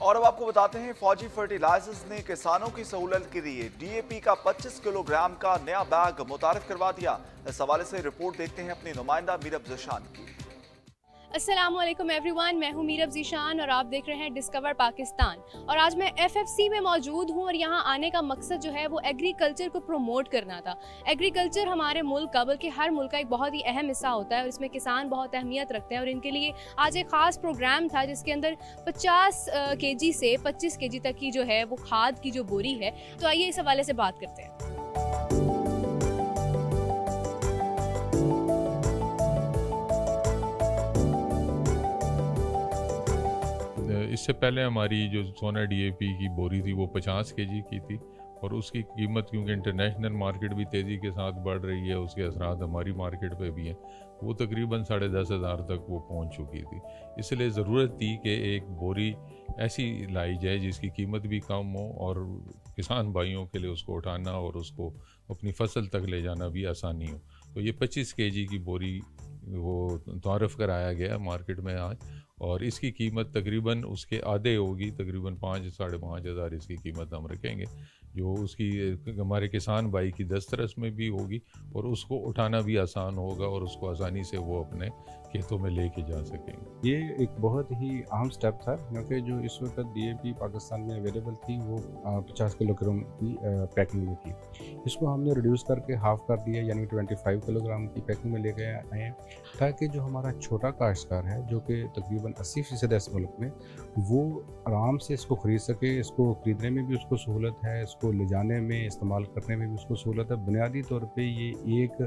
और अब आपको बताते हैं, फौजी फर्टिलाइजर्स ने किसानों की सहूलत के लिए डीएपी का 25 किलोग्राम का नया बैग मुतारिफ करवा दिया। इस हवाले से रिपोर्ट देखते हैं अपनी नुमाइंदा मीरब ज़ीशान की। अस्सलामुअलैकुम एवरीवन, मैं हूं मीरब ज़ीशान और आप देख रहे हैं डिस्कवर पाकिस्तान। और आज मैं एफएफसी में मौजूद हूं और यहां आने का मकसद जो है वो एग्रीकल्चर को प्रमोट करना था। एग्रीकल्चर हमारे मुल्क का, बल्कि हर मुल्क का एक बहुत ही अहम हिस्सा होता है और इसमें किसान बहुत अहमियत रखते हैं। और इनके लिए आज एक ख़ास प्रोग्राम था जिसके अंदर 50 केजी से 25 केजी तक की जो है वो खाद की जो बोरी है। तो आइए इस हवाले से बात करते हैं। इससे पहले हमारी जो सोना डीएपी की बोरी थी वो 50 केजी की थी और उसकी कीमत, क्योंकि इंटरनेशनल मार्केट भी तेज़ी के साथ बढ़ रही है, उसके असरात हमारी मार्केट पे भी हैं, वो तकरीबन 10,500 तक वो पहुंच चुकी थी। इसलिए ज़रूरत थी कि एक बोरी ऐसी लाई जाए जिसकी कीमत भी कम हो और किसान भाइयों के लिए उसको उठाना और उसको अपनी फसल तक ले जाना भी आसानी हो। तो ये 25 केजी की बोरी वो तारफ़ कराया गया मार्केट में आज, और इसकी कीमत तकरीबन उसके आधे होगी, तकरीबन 5-5.5 हज़ार इसकी कीमत हम रखेंगे, जो उसकी हमारे किसान भाई की दस्तरस में भी होगी और उसको उठाना भी आसान होगा और उसको आसानी से वो अपने खेतों में लेके जा सकेंगे। ये एक बहुत ही अहम स्टेप था, क्योंकि जो इस वक्त डीएपी पाकिस्तान में अवेलेबल थी वो 50 किलोग्राम की पैकिंग में थी। इसको हमने रिड्यूस करके हाफ़ कर दिया, यानी 25 किलोग्राम की पैकिंग में लेके आए हैं, ताकि जो हमारा छोटा काश्तकार है जो कि तकरीबन 80% है इस मुल्क में, वो आराम से इसको ख़रीद सके। इसको ख़रीदने में भी उसको सहूलत है, इसको ले जाने में, इस्तेमाल करने में भी उसको सहूलत है। बुनियादी तौर पे ये एक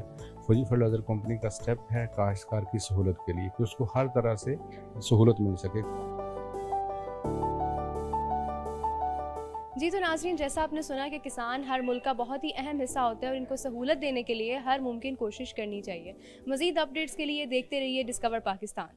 फौजी फर्टिलाइज़र कंपनी का स्टेप है काश्तकार की सहूलत के लिए, कि उसको हर तरह से सहूलत मिल सके। जी तो नाज़रीन, जैसा आपने सुना कि किसान हर मुल्क का बहुत ही अहम हिस्सा होता है और इनको सहूलत देने के लिए हर मुमकिन कोशिश करनी चाहिए। मज़ीद अपडेट्स के लिए देखते रहिए डिस्कवर पाकिस्तान।